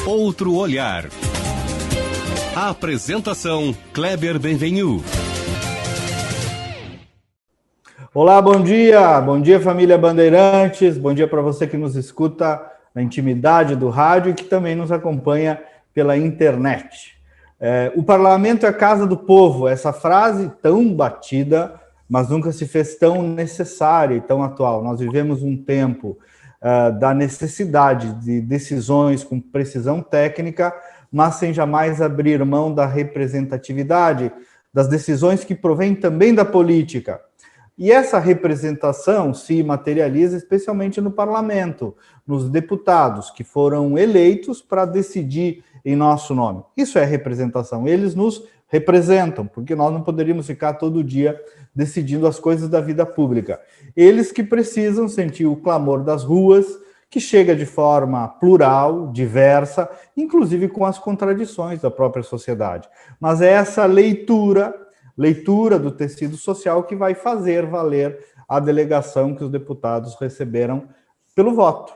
Outro olhar. A apresentação, Kleber Benvenu. Olá, bom dia família Bandeirantes, bom dia para você que nos escuta na intimidade do rádio e que também nos acompanha pela internet. O parlamento é a casa do povo, essa frase tão batida, mas nunca se fez tão necessária e tão atual. Nós vivemos um tempo da necessidade de decisões com precisão técnica, mas sem jamais abrir mão da representatividade, das decisões que provêm também da política. E essa representação se materializa especialmente no parlamento, nos deputados que foram eleitos para decidir em nosso nome. Isso é representação, eles nos representam, porque nós não poderíamos ficar todo dia decidindo as coisas da vida pública. Eles que precisam sentir o clamor das ruas, que chega de forma plural, diversa, inclusive com as contradições da própria sociedade. Mas é essa leitura do tecido social que vai fazer valer a delegação que os deputados receberam pelo voto.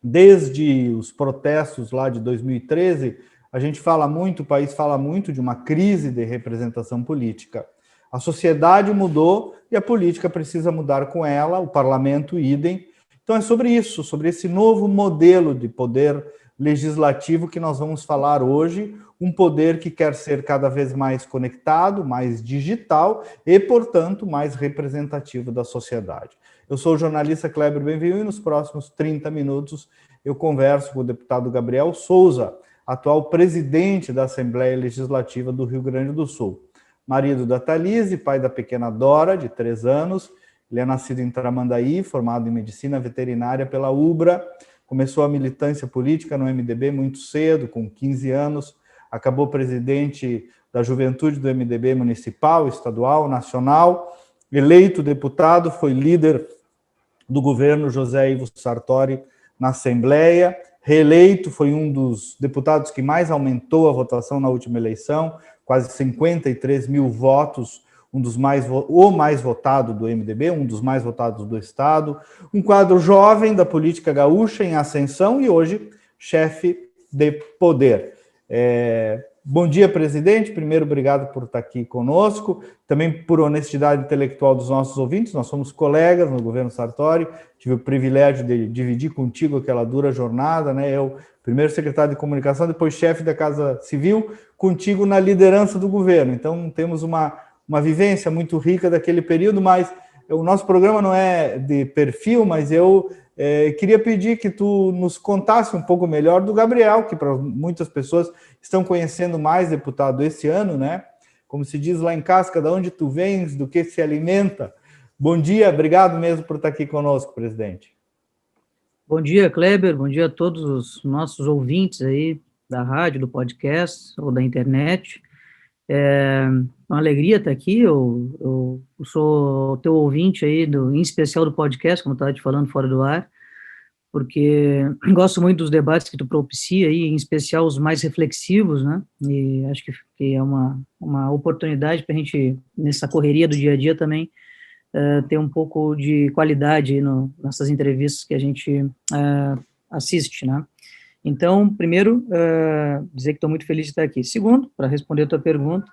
Desde os protestos lá de 2013, a gente fala muito, o país fala muito de uma crise de representação política. A sociedade mudou e a política precisa mudar com ela, o parlamento idem. Então é sobre isso, sobre esse novo modelo de poder legislativo que nós vamos falar hoje, um poder que quer ser cada vez mais conectado, mais digital e, portanto, mais representativo da sociedade. Eu sou o jornalista Kleber Benvenu e nos próximos 30 minutos eu converso com o deputado Gabriel Souza, atual presidente da Assembleia Legislativa do Rio Grande do Sul. Marido da Thalise, pai da pequena Dora, de 3 anos. Ele é nascido em Tramandaí, formado em medicina veterinária pela UBRA. Começou a militância política no MDB muito cedo, com 15 anos. Acabou presidente da juventude do MDB municipal, estadual, nacional. Eleito deputado, foi líder do governo José Ivo Sartori na Assembleia. Reeleito, foi um dos deputados que mais aumentou a votação na última eleição, quase 53 mil votos, o mais votado do MDB, um dos mais votados do Estado, um quadro jovem da política gaúcha em ascensão e hoje chefe de poder. Bom dia, presidente. Primeiro, obrigado por estar aqui conosco, também por honestidade intelectual dos nossos ouvintes. Nós somos colegas no governo Sartori, tive o privilégio de dividir contigo aquela dura jornada, né? Eu, primeiro secretário de comunicação, depois chefe da Casa Civil, contigo na liderança do governo. Então, temos uma vivência muito rica daquele período, mas o nosso programa não é de perfil, mas eu queria pedir que tu nos contasse um pouco melhor do Gabriel, que para muitas pessoas estão conhecendo mais, deputado, esse ano, né? Como se diz lá em Casca, de onde tu vens, do que se alimenta. Bom dia, obrigado mesmo por estar aqui conosco, presidente. Bom dia, Kleber, bom dia a todos os nossos ouvintes aí da rádio, do podcast ou da internet. É uma alegria estar aqui, eu sou teu ouvinte aí, em especial do podcast, como eu estava te falando fora do ar, porque gosto muito dos debates que tu propicia aí, em especial os mais reflexivos, né, e acho que é uma oportunidade para a gente, nessa correria do dia a dia também, ter um pouco de qualidade aí nessas entrevistas que a gente assiste, né. Então, primeiro, dizer que estou muito feliz de estar aqui. Segundo, para responder a tua pergunta,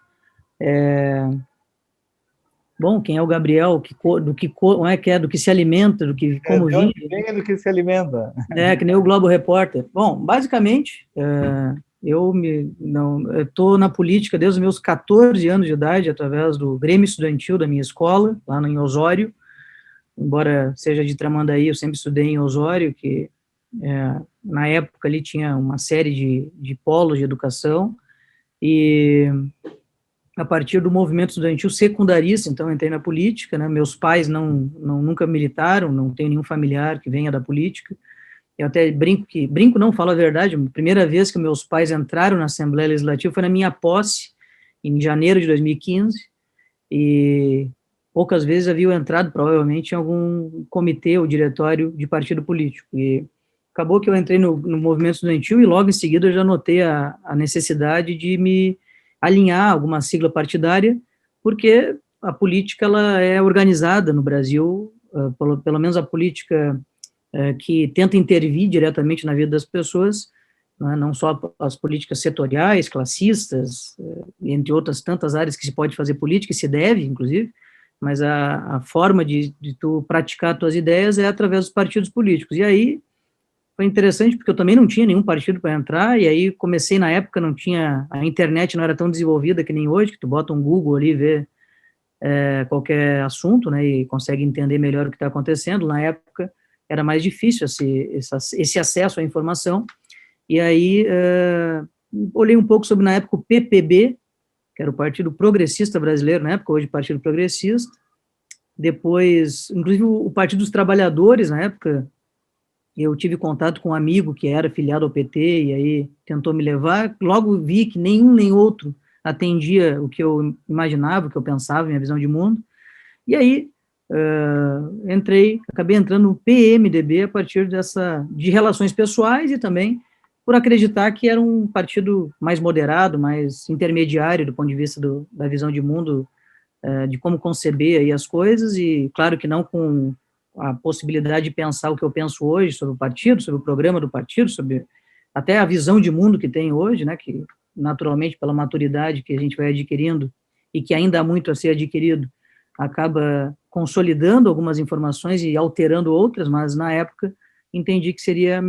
bom, quem é o Gabriel, do que se alimenta, do que como vive. Quem é do que se alimenta? Que nem o Globo Repórter. Bom, basicamente, eu estou na política desde os meus 14 anos de idade, através do Grêmio Estudantil da minha escola, lá em Osório. Embora seja de Tramandaí, eu sempre estudei em Osório, que na época ali tinha uma série de polos de educação, e a partir do movimento estudantil secundarista, então entrei na política, né? Meus pais nunca militaram, não tenho nenhum familiar que venha da política. Eu até brinco não, falo a verdade, a primeira vez que meus pais entraram na Assembleia Legislativa foi na minha posse, em janeiro de 2015, e poucas vezes haviam entrado, provavelmente, em algum comitê ou diretório de partido político, e acabou que eu entrei no movimento estudantil e logo em seguida eu já notei a necessidade de me alinhar a alguma sigla partidária, porque a política ela é organizada no Brasil, pelo menos a política que tenta intervir diretamente na vida das pessoas, né, não só as políticas setoriais, classistas, entre outras tantas áreas que se pode fazer política, e se deve, inclusive, mas a forma de tu praticar tuas ideias é através dos partidos políticos. E aí foi interessante, porque eu também não tinha nenhum partido para entrar, e aí comecei na época, não tinha, a internet não era tão desenvolvida que nem hoje, que tu bota um Google ali e vê qualquer assunto, né, e consegue entender melhor o que está acontecendo. Na época era mais difícil esse acesso à informação, e aí olhei um pouco sobre, na época, o PPB, que era o Partido Progressista Brasileiro, na época, hoje Partido Progressista, depois, inclusive, o Partido dos Trabalhadores, na época, eu tive contato com um amigo que era filiado ao PT, e aí tentou me levar, logo vi que nenhum nem outro atendia o que eu imaginava, o que eu pensava, minha visão de mundo, e aí acabei entrando no PMDB a partir de relações pessoais e também por acreditar que era um partido mais moderado, mais intermediário do ponto de vista da visão de mundo, de como conceber aí as coisas, e claro que não com a possibilidade de pensar o que eu penso hoje sobre o partido, sobre o programa do partido, sobre até a visão de mundo que tem hoje, né, que naturalmente pela maturidade que a gente vai adquirindo e que ainda há muito a ser adquirido, acaba consolidando algumas informações e alterando outras, mas na época entendi que seria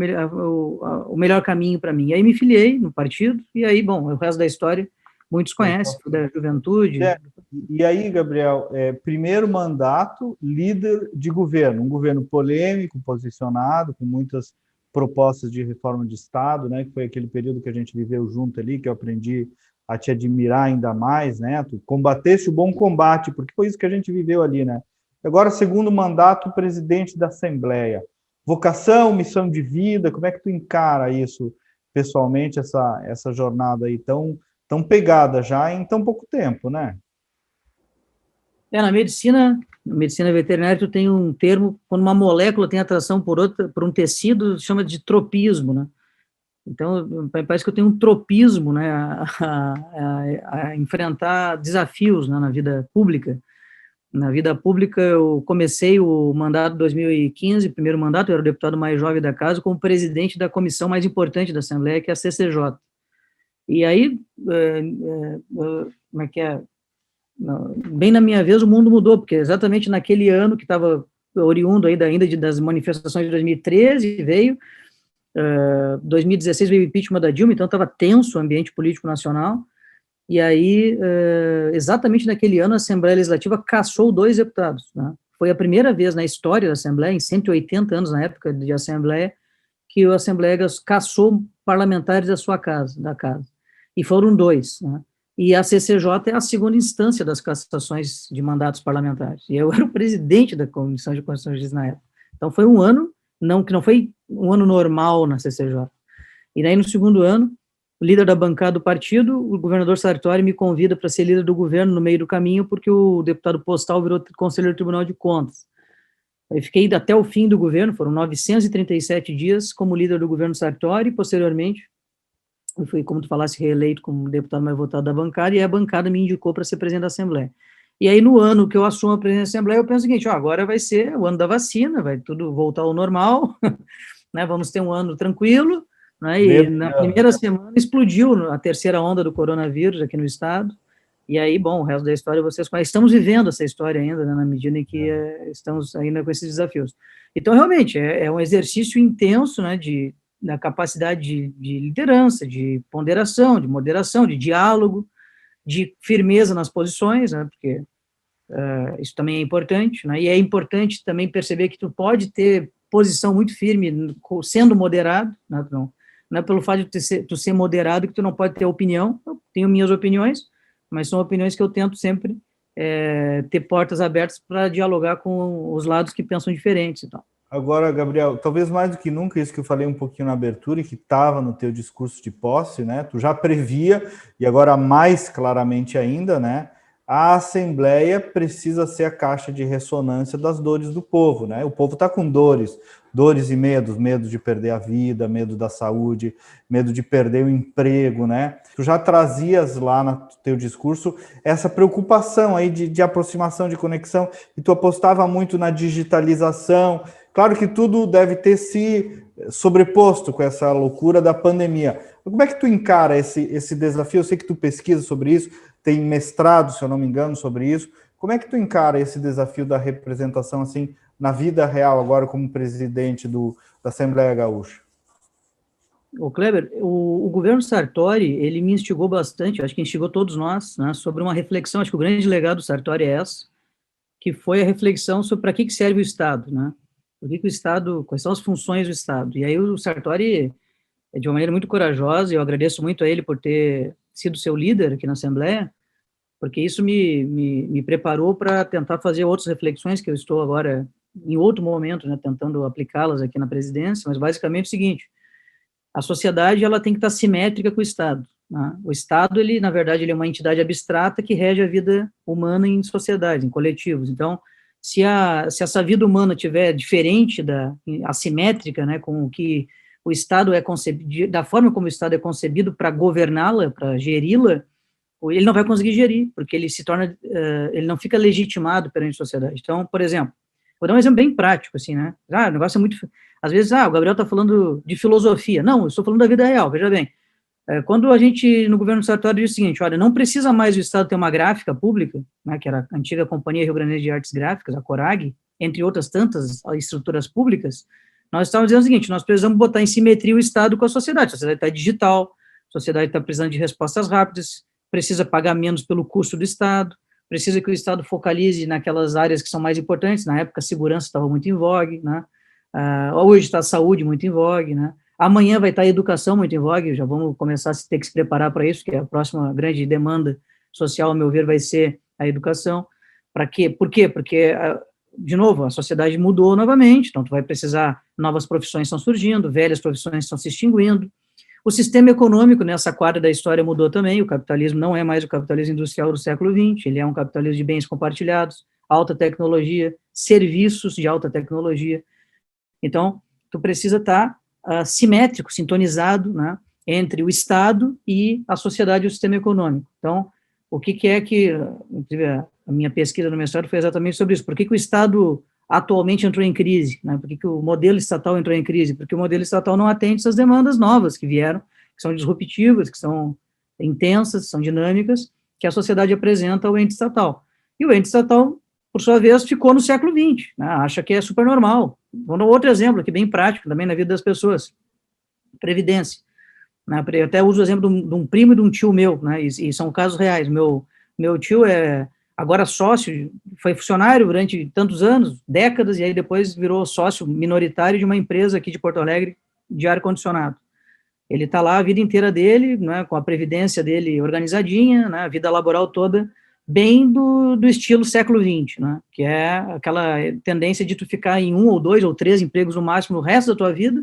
o melhor caminho para mim. E aí me filiei no partido, e aí, bom, o resto da história muitos conhecem, da juventude. E aí, Gabriel, primeiro mandato, líder de governo, um governo polêmico, posicionado, com muitas propostas de reforma de Estado, né, que foi aquele período que a gente viveu junto ali, que eu aprendi a te admirar ainda mais, né, tu combateste o bom combate, porque foi isso que a gente viveu ali, né. Agora, segundo mandato, presidente da Assembleia. Vocação, missão de vida, como é que tu encara isso pessoalmente, essa jornada aí tão pegada já em tão pouco tempo, né? Na medicina veterinária, tu tem um termo, quando uma molécula tem atração por um tecido, chama de tropismo, né? Então, parece que eu tenho um tropismo, né, a enfrentar desafios, né, na vida pública. Na vida pública, eu comecei o mandato de 2015, primeiro mandato, eu era o deputado mais jovem da casa, como presidente da comissão mais importante da Assembleia, que é a CCJ. E aí, como é que é? Bem na minha vez, o mundo mudou, porque exatamente naquele ano que estava oriundo ainda das manifestações de 2013, veio 2016 veio o impeachment da Dilma, então estava tenso o ambiente político nacional, e aí, exatamente naquele ano, a Assembleia Legislativa cassou 2 deputados, né? Foi a primeira vez na história da Assembleia, em 180 anos na época de Assembleia, que a Assembleia cassou parlamentares da casa, e foram 2, né? E a CCJ é a segunda instância das cassações de mandatos parlamentares, e eu era o presidente da Comissão de Constituição e Justiça na época. Então foi um ano, que não foi um ano normal na CCJ. E daí no segundo ano, o líder da bancada do partido, o governador Sartori, me convida para ser líder do governo no meio do caminho, porque o deputado Postal virou conselheiro do Tribunal de Contas. Eu fiquei até o fim do governo, foram 937 dias como líder do governo Sartori, e posteriormente, eu fui, como tu falasse, reeleito como deputado mais votado da bancada, e a bancada me indicou para ser presidente da Assembleia. E aí, no ano que eu assumo a presidência da Assembleia, eu penso o seguinte, agora vai ser o ano da vacina, vai tudo voltar ao normal, né, vamos ter um ano tranquilo, né, e na primeira semana explodiu a terceira onda do coronavírus aqui no estado, e aí, bom, o resto da história vocês conhecem. Estamos vivendo essa história ainda, né, na medida em que estamos ainda com esses desafios. Então, realmente, é um exercício intenso, né, da capacidade de liderança, de ponderação, de moderação, de diálogo, de firmeza nas posições, né, porque isso também é importante, né, e é importante também perceber que tu pode ter posição muito firme sendo moderado, né, não é pelo fato de tu ser moderado que tu não pode ter opinião. Eu tenho minhas opiniões, mas são opiniões que eu tento sempre ter portas abertas para dialogar com os lados que pensam diferentes e tal. Agora, Gabriel, talvez mais do que nunca, isso que eu falei um pouquinho na abertura e que estava no teu discurso de posse, né? Tu já previa, e agora mais claramente ainda, né? a Assembleia precisa ser a caixa de ressonância das dores do povo, né? O povo está com dores e medos, medo de perder a vida, medo da saúde, medo de perder o emprego, né? Tu já trazias lá no teu discurso essa preocupação aí de aproximação, de conexão, e tu apostava muito na digitalização. Claro que tudo deve ter se sobreposto com essa loucura da pandemia. Como é que tu encara esse desafio? Eu sei que tu pesquisa sobre isso, tem mestrado, se eu não me engano, sobre isso. Como é que tu encara esse desafio da representação assim na vida real agora como presidente da Assembleia Gaúcha? O Kleber, o governo Sartori, ele me instigou bastante, acho que instigou todos nós, né, sobre uma reflexão. Acho que o grande legado do Sartori é essa, que foi a reflexão sobre para que serve o Estado, né? Por que o Estado, quais são as funções do Estado? E aí o Sartori, de uma maneira muito corajosa, e eu agradeço muito a ele por ter sido seu líder aqui na Assembleia, porque isso me preparou para tentar fazer outras reflexões que eu estou agora, em outro momento, né, tentando aplicá-las aqui na presidência, mas basicamente é o seguinte: a sociedade ela tem que estar simétrica com o Estado, né? O Estado, ele, na verdade, ele é uma entidade abstrata que rege a vida humana em sociedade, em coletivos. Então, se essa vida humana tiver diferente assimétrica, né, com o que o Estado é concebido, da forma como o Estado é concebido para governá-la, para geri-la, ele não vai conseguir gerir, porque ele se torna, ele não fica legitimado perante a sociedade. Então, por exemplo, vou dar um exemplo bem prático, assim, né? O negócio é muito, às vezes, o Gabriel está falando de filosofia. Não, eu estou falando da vida real, veja bem. Quando a gente, no governo Sartori, diz o seguinte: olha, não precisa mais o Estado ter uma gráfica pública, né, que era a antiga Companhia Rio Grande de Artes Gráficas, a Corag, entre outras tantas estruturas públicas, nós estávamos dizendo o seguinte: nós precisamos botar em simetria o Estado com a sociedade está digital, a sociedade está precisando de respostas rápidas, precisa pagar menos pelo custo do Estado, precisa que o Estado focalize naquelas áreas que são mais importantes. Na época, a segurança estava muito em vogue, né? Hoje está a saúde muito em vogue, né? Amanhã vai estar a educação muito em vogue, já vamos começar a ter que se preparar para isso, que a próxima grande demanda social, ao meu ver, vai ser a educação. Para quê? Por quê? Porque, de novo, a sociedade mudou novamente, então tu vai precisar, novas profissões estão surgindo, velhas profissões estão se extinguindo. O sistema econômico nessa quadra da história mudou também, o capitalismo não é mais o capitalismo industrial do século XX, ele é um capitalismo de bens compartilhados, alta tecnologia, serviços de alta tecnologia. Então, tu precisa estar simétrico, sintonizado, né, entre o Estado e a sociedade e o sistema econômico. Então, o que é que, inclusive, a minha pesquisa no mestrado foi exatamente sobre isso. Por que o Estado atualmente entrou em crise, né? Por que o modelo estatal entrou em crise? Porque o modelo estatal não atende essas demandas novas que vieram, que são disruptivas, que são intensas, são dinâmicas, que a sociedade apresenta ao ente estatal. E o ente estatal, por sua vez, ficou no século XX, né? Acha que é super normal. Vou dar outro exemplo aqui, bem prático, também na vida das pessoas. Previdência. Né? Eu até uso o exemplo de um primo e de um tio meu, né? E são casos reais. Meu tio é agora sócio, foi funcionário durante tantos anos, décadas, e aí depois virou sócio minoritário de uma empresa aqui de Porto Alegre de ar-condicionado. Ele está lá a vida inteira dele, né, com a previdência dele organizadinha, né, a vida laboral toda bem do estilo século XX, né, que é aquela tendência de tu ficar em 1 ou 2 ou 3 empregos no máximo no resto da tua vida,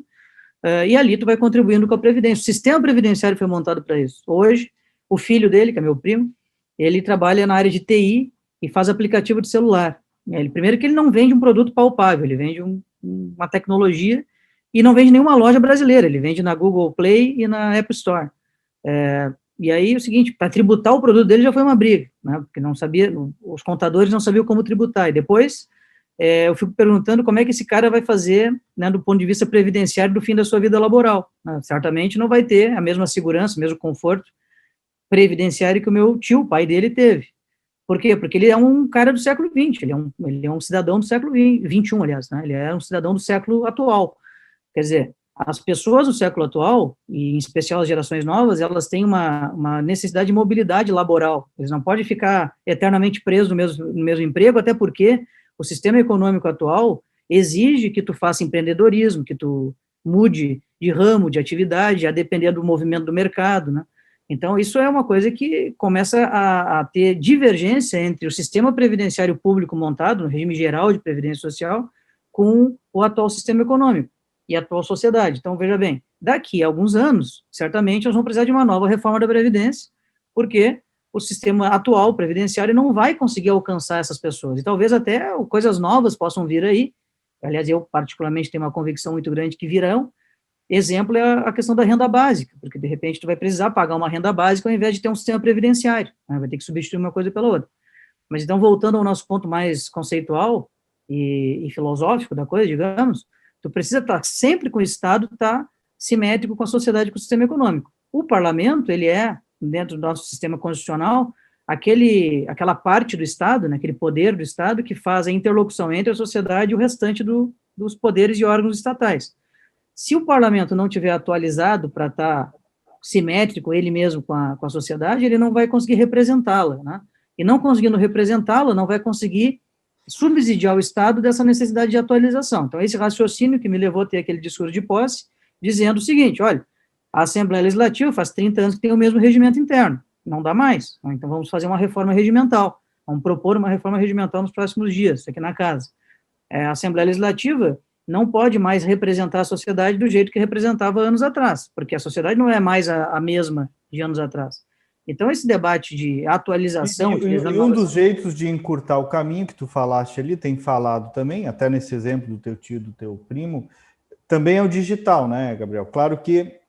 e ali tu vai contribuindo com a previdência. O sistema previdenciário foi montado para isso. Hoje, o filho dele, que é meu primo, ele trabalha na área de TI e faz aplicativo de celular. Primeiro que ele não vende um produto palpável, ele vende uma tecnologia e não vende nenhuma loja brasileira, ele vende na Google Play e na App Store. E aí, o seguinte, para tributar o produto dele já foi uma briga, né, porque não sabia, os contadores não sabiam como tributar, e depois eu fico perguntando como é que esse cara vai fazer, né, do ponto de vista previdenciário do fim da sua vida laboral, né? Certamente não vai ter a mesma segurança, o mesmo conforto previdenciário que o meu tio, o pai dele, teve. Por quê? Porque ele é um cara do século XX, ele é um cidadão do século XXI, aliás, né? Ele é um cidadão do século atual. Quer dizer, as pessoas do século atual, e em especial as gerações novas, elas têm uma necessidade de mobilidade laboral. Eles não podem ficar eternamente presos no mesmo emprego, até porque o sistema econômico atual exige que tu faça empreendedorismo, que tu mude de ramo, de atividade, a depender do movimento do mercado, né? Então, isso é uma coisa que começa a ter divergência entre o sistema previdenciário público montado, no regime geral de previdência social, com o atual sistema econômico e a atual sociedade. Então, veja bem, daqui a alguns anos, certamente, nós vamos precisar de uma nova reforma da Previdência, porque o sistema atual previdenciário não vai conseguir alcançar essas pessoas. E talvez até coisas novas possam vir aí. Aliás, eu particularmente tenho uma convicção muito grande que virão. Exemplo é a questão da renda básica, porque de repente tu vai precisar pagar uma renda básica ao invés de ter um sistema previdenciário, né? Vai ter que substituir uma coisa pela outra. Mas então, voltando ao nosso ponto mais conceitual e filosófico da coisa, digamos, tu precisa estar sempre com o Estado, estar simétrico com a sociedade, com o sistema econômico. O parlamento, ele é, dentro do nosso sistema constitucional, aquela parte do Estado, né, aquele poder do Estado que faz a interlocução entre a sociedade e o restante dos poderes e órgãos estatais. Se o parlamento não tiver atualizado para estar simétrico, ele mesmo com a sociedade, ele não vai conseguir representá-la, né? E não conseguindo representá-la, não vai conseguir subsidiar o Estado dessa necessidade de atualização. Então, esse raciocínio que me levou a ter aquele discurso de posse, dizendo o seguinte, olha, a Assembleia Legislativa faz 30 anos que tem o mesmo regimento interno, não dá mais, então vamos fazer uma reforma regimental, vamos propor uma reforma regimental nos próximos dias, aqui na casa. A Assembleia Legislativa não pode mais representar a sociedade do jeito que representava anos atrás, porque a sociedade não é mais a mesma de anos atrás. Então, esse debate de atualização... E um dos jeitos de encurtar o caminho que tu falaste ali, tem falado também, até nesse exemplo do teu tio, do teu primo, também é o digital, né, Gabriel? Claro que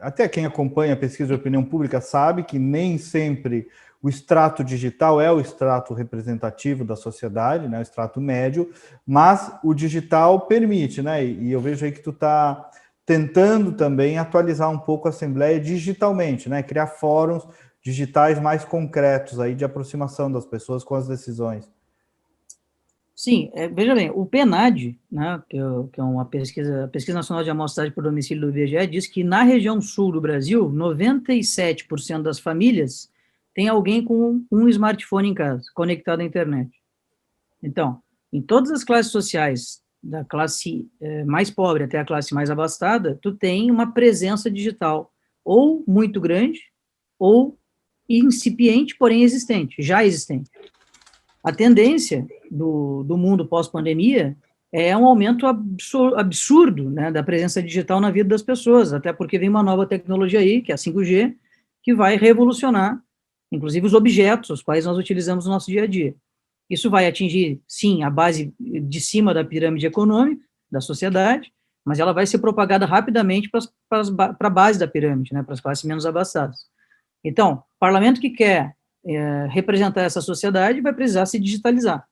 até quem acompanha a pesquisa de opinião pública sabe que nem sempre o extrato digital é o extrato representativo da sociedade, né, o extrato médio, mas o digital permite, né, e eu vejo aí que tu está tentando também atualizar um pouco a Assembleia digitalmente, né, criar fóruns digitais mais concretos aí de aproximação das pessoas com as decisões. Sim, veja bem, o PNAD, né, que é uma pesquisa Nacional de Amostragem por Domicílio do IBGE, diz que na região sul do Brasil, 97% das famílias tem alguém com um smartphone em casa, conectado à internet. Então, em todas as classes sociais, da classe mais pobre até a classe mais abastada, tu tem uma presença digital ou muito grande, ou incipiente, porém existente, já existente. A tendência do mundo pós-pandemia é um aumento absurdo, né, da presença digital na vida das pessoas, até porque vem uma nova tecnologia aí, que é a 5G, que vai revolucionar inclusive os objetos, os quais nós utilizamos no nosso dia a dia. Isso vai atingir, sim, a base de cima da pirâmide econômica, da sociedade, mas ela vai ser propagada rapidamente para a base da pirâmide, né, para as classes menos abastadas. Então, o parlamento que quer representar essa sociedade vai precisar se digitalizar.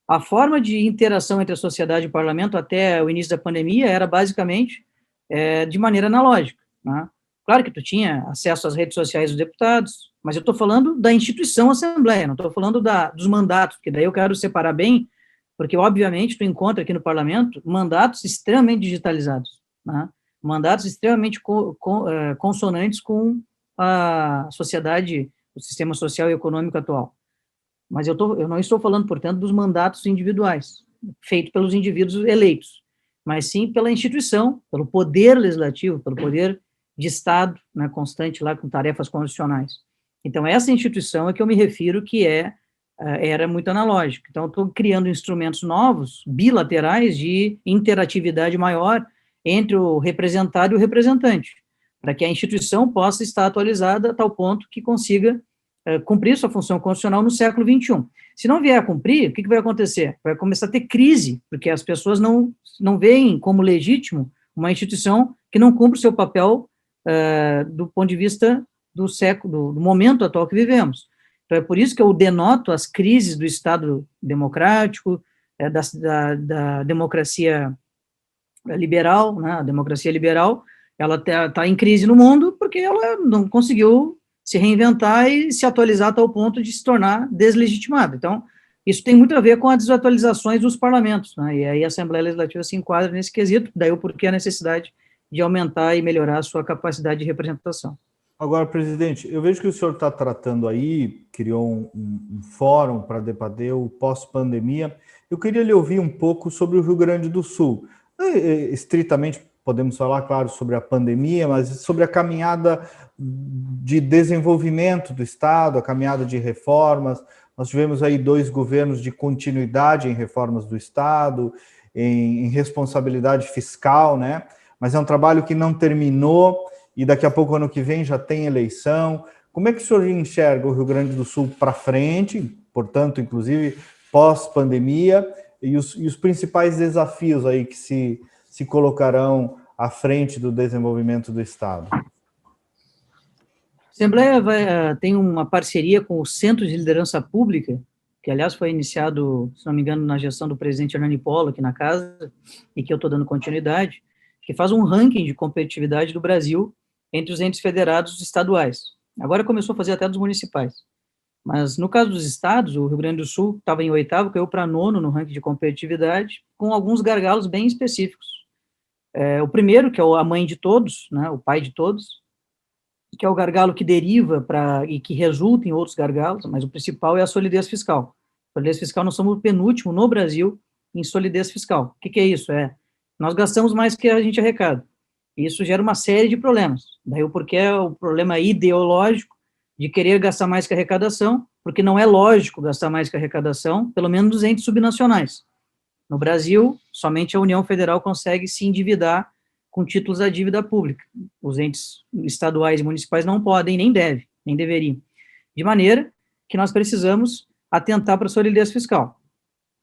A forma de interação entre a sociedade e o parlamento até o início da pandemia era basicamente de maneira analógica, né? Claro que tu tinha acesso às redes sociais dos deputados, mas eu estou falando da instituição Assembleia, não estou falando dos mandatos, porque daí eu quero separar bem, porque, obviamente, tu encontra aqui no parlamento mandatos extremamente digitalizados, né? Mandatos extremamente consonantes com a sociedade, o sistema social e econômico atual. Mas eu não estou falando, portanto, dos mandatos individuais, feitos pelos indivíduos eleitos, mas sim pela instituição, pelo poder legislativo, pelo poder de Estado, né, constante lá com tarefas constitucionais. Então, essa instituição é que eu me refiro que era muito analógica. Então, eu estou criando instrumentos novos, bilaterais, de interatividade maior entre o representado e o representante, para que a instituição possa estar atualizada a tal ponto que consiga cumprir sua função constitucional no século XXI. Se não vier a cumprir, o que vai acontecer? Vai começar a ter crise, porque as pessoas não veem como legítimo uma instituição que não cumpre o seu papel do ponto de vista do século, do momento atual que vivemos. Então, é por isso que eu denoto as crises do Estado democrático, da democracia liberal, né? A democracia liberal, ela está em crise no mundo porque ela não conseguiu se reinventar e se atualizar a tal ponto de se tornar deslegitimada. Então, isso tem muito a ver com as desatualizações dos parlamentos, né? E aí a Assembleia Legislativa se enquadra nesse quesito, daí o porquê a necessidade de aumentar e melhorar a sua capacidade de representação. Agora, presidente, eu vejo que o senhor está tratando aí, criou um fórum para debater o pós-pandemia. Eu queria lhe ouvir um pouco sobre o Rio Grande do Sul. Estritamente, podemos falar, claro, sobre a pandemia, mas sobre a caminhada de desenvolvimento do Estado, a caminhada de reformas. Nós tivemos aí 2 governos de continuidade em reformas do Estado, em responsabilidade fiscal, né? Mas é um trabalho que não terminou e daqui a pouco, ano que vem, já tem eleição. Como é que o senhor enxerga o Rio Grande do Sul para frente, portanto, inclusive pós-pandemia, e os principais desafios aí que se colocarão à frente do desenvolvimento do Estado? A Assembleia tem uma parceria com o Centro de Liderança Pública, que, aliás, foi iniciado, se não me engano, na gestão do presidente Hernani Polo, aqui na casa, e que eu estou dando continuidade, que faz um ranking de competitividade do Brasil entre os entes federados estaduais. Agora começou a fazer até dos municipais. Mas, no caso dos estados, o Rio Grande do Sul estava em 8º, caiu para 9º no ranking de competitividade, com alguns gargalos bem específicos. O primeiro, que é a mãe de todos, né, o pai de todos, que é o gargalo que deriva e que resulta em outros gargalos, mas o principal é a solidez fiscal. Solidez fiscal, nós somos o penúltimo no Brasil em solidez fiscal. O que é isso? Nós gastamos mais que a gente arrecada. Isso gera uma série de problemas. Daí o porquê é o problema ideológico de querer gastar mais que a arrecadação, porque não é lógico gastar mais que a arrecadação, pelo menos dos entes subnacionais. No Brasil, somente a União Federal consegue se endividar com títulos da dívida pública. Os entes estaduais e municipais não podem, nem devem, nem deveriam. De maneira que nós precisamos atentar para a solidez fiscal.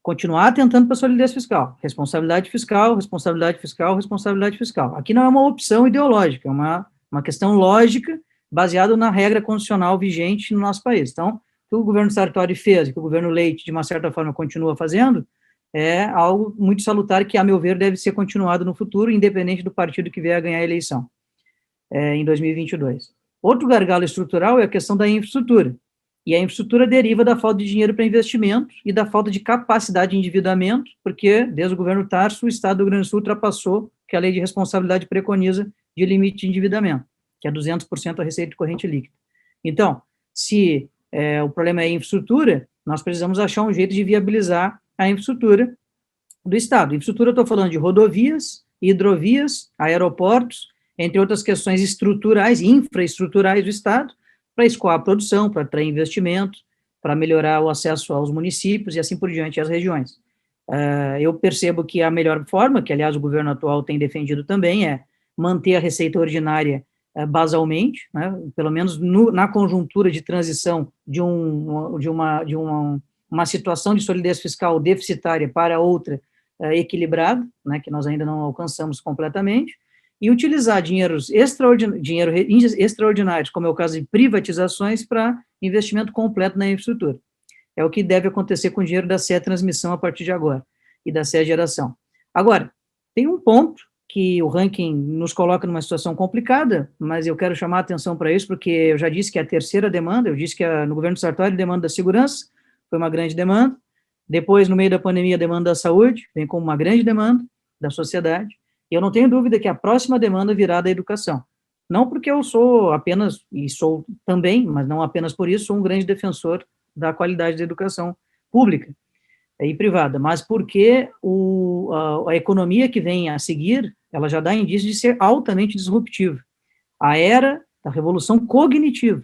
Continuar atentando para a solidez fiscal. Responsabilidade fiscal, responsabilidade fiscal, responsabilidade fiscal. Aqui não é uma opção ideológica, é uma questão lógica baseada na regra constitucional vigente no nosso país. Então, o que o governo Sartori fez, que o governo Leite, de uma certa forma, continua fazendo, é algo muito salutar que, a meu ver, deve ser continuado no futuro, independente do partido que vier a ganhar a eleição, em 2022. Outro gargalo estrutural é a questão da infraestrutura. E a infraestrutura deriva da falta de dinheiro para investimento e da falta de capacidade de endividamento, porque, desde o governo Tarso, o Estado do Rio Grande do Sul ultrapassou o que a lei de responsabilidade preconiza de limite de endividamento, que é 200% da receita corrente líquida. Então, se o problema é infraestrutura, nós precisamos achar um jeito de viabilizar a infraestrutura do Estado. Infraestrutura, eu estou falando de rodovias, hidrovias, aeroportos, entre outras questões estruturais, infraestruturais do Estado, para escoar a produção, para atrair investimento, para melhorar o acesso aos municípios e assim por diante, às regiões. Eu percebo que a melhor forma, que aliás o governo atual tem defendido também, é manter a receita ordinária basalmente, né, pelo menos na conjuntura de transição de uma situação de solidez fiscal deficitária para outra equilibrada, né, que nós ainda não alcançamos completamente, e utilizar dinheiros extraordinários, como é o caso de privatizações, para investimento completo na infraestrutura. É o que deve acontecer com o dinheiro da CE Transmissão a partir de agora, e da CE Geração. Agora, tem um ponto que o ranking nos coloca numa situação complicada, mas eu quero chamar a atenção para isso, porque eu já disse que a terceira demanda, eu disse que no governo Sartori, a demanda da segurança foi uma grande demanda, depois, no meio da pandemia, a demanda da saúde vem como uma grande demanda da sociedade, e eu não tenho dúvida que a próxima demanda virá da educação. Não porque eu sou apenas, e sou também, mas não apenas por isso, sou um grande defensor da qualidade da educação pública e privada, mas porque a economia que vem a seguir, ela já dá indício de ser altamente disruptiva. A era da revolução cognitiva.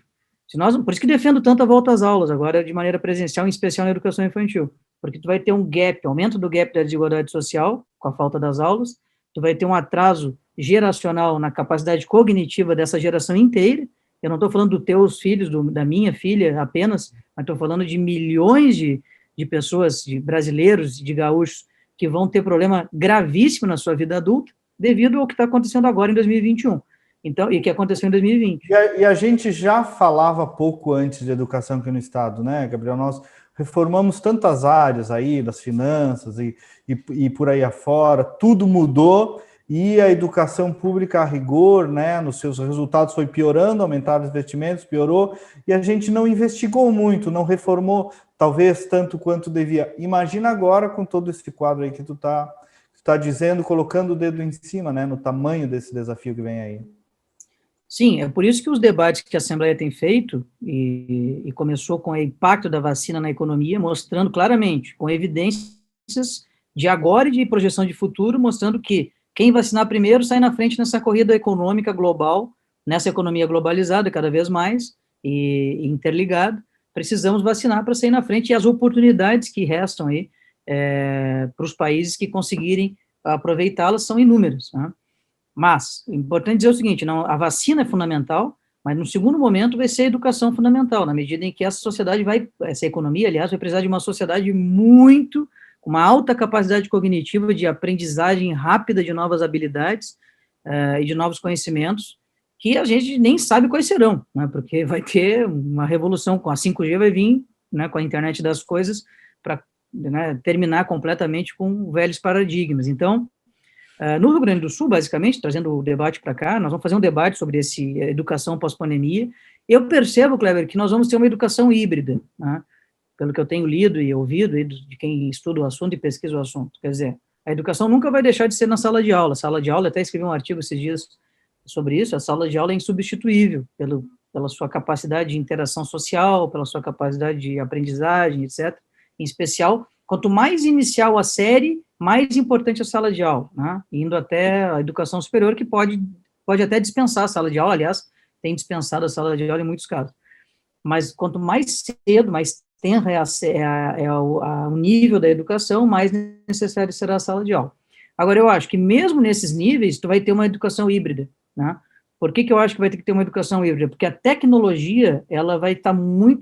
Por isso que defendo tanto a volta às aulas, agora de maneira presencial, em especial na educação infantil, porque tu vai ter um gap, aumento do gap da desigualdade social, com a falta das aulas, tu vai ter um atraso geracional na capacidade cognitiva dessa geração inteira. Eu não estou falando dos teus filhos, da minha filha apenas, mas estou falando de milhões de pessoas, de brasileiros, de gaúchos, que vão ter problema gravíssimo na sua vida adulta, devido ao que está acontecendo agora em 2021, então, e que aconteceu em 2020. E a gente já falava pouco antes de educação aqui no Estado, né, Gabriel? Nós reformamos tantas áreas aí, das finanças e por aí afora, tudo mudou, e a educação pública a rigor, né, nos seus resultados foi piorando, aumentaram os investimentos, piorou, e a gente não investigou muito, não reformou, talvez tanto quanto devia. Imagina agora com todo esse quadro aí que tu tá dizendo, colocando o dedo em cima, né, no tamanho desse desafio que vem aí. Sim, é por isso que os debates que a Assembleia tem feito, e começou com o impacto da vacina na economia, mostrando claramente, com evidências de agora e de projeção de futuro, mostrando que quem vacinar primeiro sai na frente nessa corrida econômica global, nessa economia globalizada cada vez mais, e interligada. Precisamos vacinar para sair na frente, e as oportunidades que restam aí para os países que conseguirem aproveitá-las são inúmeras, né? Mas, é importante dizer o seguinte, a vacina é fundamental, Mas no segundo momento vai ser a educação fundamental, na medida em que essa economia, aliás, vai precisar de uma sociedade com uma alta capacidade cognitiva de aprendizagem rápida de novas habilidades e de novos conhecimentos, que a gente nem sabe quais serão, né, porque vai ter uma revolução, com a 5G vai vir, né, com a internet das coisas, para, né, terminar completamente com velhos paradigmas. Então, no Rio Grande do Sul, basicamente, trazendo o debate para cá, nós vamos fazer um debate sobre educação pós-pandemia. Eu percebo, Kleber, que nós vamos ter uma educação híbrida, né, pelo que eu tenho lido e ouvido de quem estuda o assunto e pesquisa o assunto. Quer dizer, a educação nunca vai deixar de ser na sala de aula. Sala de aula, até escrevi um artigo esses dias sobre isso, a sala de aula é insubstituível pela sua capacidade de interação social, pela sua capacidade de aprendizagem, etc. Em especial, quanto mais inicial a série, mais importante a sala de aula, né? Indo até a educação superior, que pode até dispensar a sala de aula, aliás, tem dispensado a sala de aula em muitos casos. Mas quanto mais cedo, mais tenra o nível da educação, mais necessário será a sala de aula. Agora, eu acho que mesmo nesses níveis, tu vai ter uma educação híbrida, né? Por que eu acho que vai ter que ter uma educação híbrida? Porque a tecnologia, ela vai estar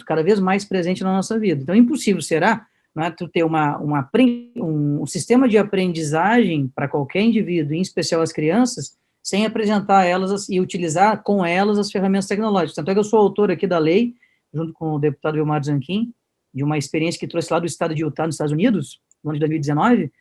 cada vez mais presente na nossa vida. Então, impossível será, né, tu ter um sistema de aprendizagem para qualquer indivíduo, em especial as crianças, sem apresentar elas e utilizar com elas as ferramentas tecnológicas. Tanto é que eu sou autor aqui da lei, junto com o deputado Vilmar Zanquim, de uma experiência que trouxe lá do estado de Utah, nos Estados Unidos, no ano de 2019,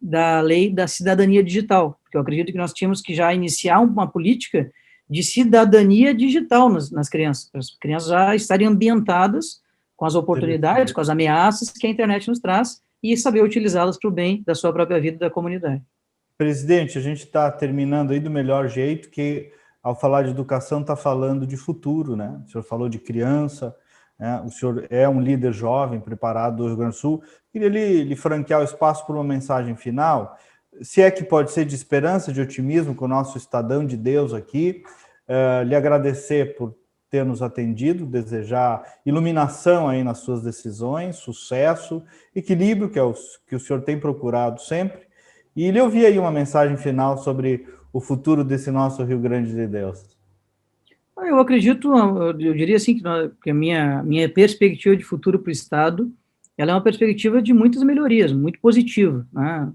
da lei da cidadania digital, porque eu acredito que nós tínhamos que já iniciar uma política de cidadania digital nas crianças, para as crianças já estarem ambientadas com as oportunidades, com as ameaças que a internet nos traz, e saber utilizá-las para o bem da sua própria vida e da comunidade. Presidente, a gente está terminando aí do melhor jeito, que ao falar de educação está falando de futuro, né? O senhor falou de criança, né? O senhor é um líder jovem, preparado do Rio Grande do Sul. Queria lhe franquear o espaço por uma mensagem final, se é que pode ser de esperança, de otimismo com o nosso Estadão de Deus aqui, lhe agradecer por ter nos atendido, desejar iluminação aí nas suas decisões, sucesso, equilíbrio, que o senhor tem procurado sempre, e lhe ouvir aí uma mensagem final sobre o futuro desse nosso Rio Grande de Deus. Eu acredito, eu diria assim, que a minha perspectiva de futuro para o Estado, ela é uma perspectiva de muitas melhorias, muito positiva, né?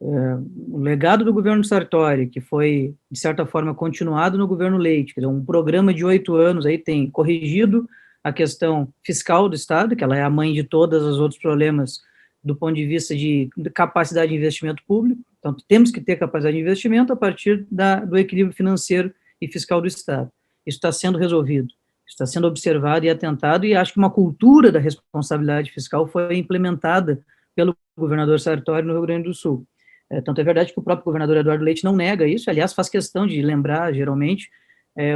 O legado do governo Sartori, que foi, de certa forma, continuado no governo Leite, quer dizer, um programa de 8 anos aí tem corrigido a questão fiscal do Estado, que ela é a mãe de todos os outros problemas do ponto de vista de capacidade de investimento público. Então, temos que ter capacidade de investimento a partir do equilíbrio financeiro e fiscal do Estado. Isso está sendo resolvido, está sendo observado e atentado, e acho que uma cultura da responsabilidade fiscal foi implementada pelo governador Sartori no Rio Grande do Sul. Tanto é verdade que o próprio governador Eduardo Leite não nega isso, aliás, faz questão de lembrar, geralmente,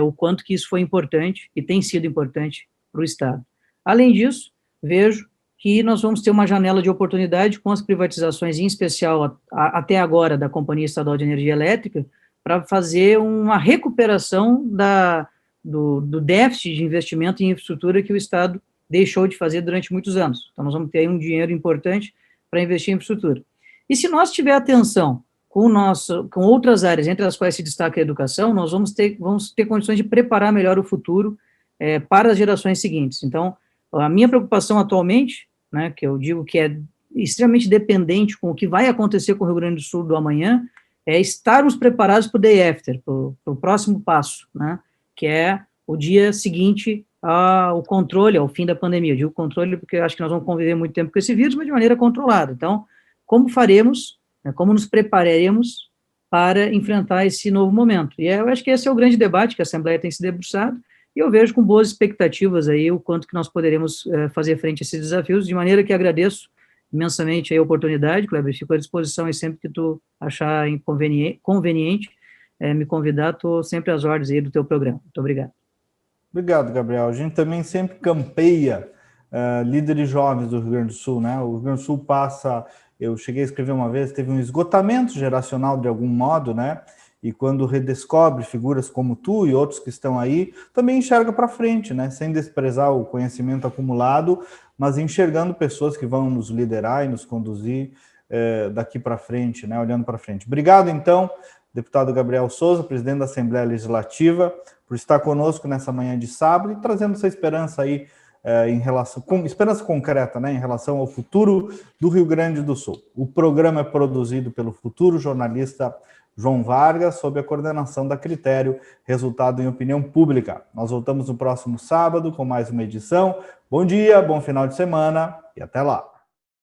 o quanto que isso foi importante e tem sido importante para o Estado. Além disso, vejo que nós vamos ter uma janela de oportunidade com as privatizações, em especial até agora da Companhia Estadual de Energia Elétrica, para fazer uma recuperação do déficit de investimento em infraestrutura que o Estado deixou de fazer durante muitos anos. Então, nós vamos ter aí um dinheiro importante para investir em infraestrutura. E se nós tiver atenção com outras áreas, entre as quais se destaca a educação, nós vamos ter condições de preparar melhor o futuro para as gerações seguintes. Então, a minha preocupação atualmente, né, que eu digo que é extremamente dependente com o que vai acontecer com o Rio Grande do Sul do amanhã, é estarmos preparados para o day after, para o próximo passo, né, que é o dia seguinte ao controle, ao fim da pandemia. Eu digo controle porque eu acho que nós vamos conviver muito tempo com esse vírus, mas de maneira controlada. Então, como faremos, né, como nos prepararemos para enfrentar esse novo momento? E eu acho que esse é o grande debate que a Assembleia tem se debruçado, e eu vejo com boas expectativas aí o quanto que nós poderemos fazer frente a esses desafios, de maneira que agradeço imensamente a oportunidade, Kleber, fico à disposição e sempre que tu achar conveniente me convidar, estou sempre às ordens aí do teu programa. Muito obrigado. Obrigado, Gabriel. A gente também sempre campeia líderes jovens do Rio Grande do Sul, né? O Rio Grande do Sul passa, eu cheguei a escrever uma vez, teve um esgotamento geracional de algum modo, né? E quando redescobre figuras como tu e outros que estão aí, também enxerga para frente, né? Sem desprezar o conhecimento acumulado, mas enxergando pessoas que vão nos liderar e nos conduzir daqui para frente, né? Olhando para frente. Obrigado, então, deputado Gabriel Souza, presidente da Assembleia Legislativa. por estar conosco nessa manhã de sábado e trazendo essa esperança aí em relação, esperança concreta, né, em relação ao futuro do Rio Grande do Sul. O programa é produzido pelo futuro jornalista João Vargas, sob a coordenação da Critério, resultado em opinião pública. Nós voltamos no próximo sábado com mais uma edição. Bom dia, bom final de semana e até lá.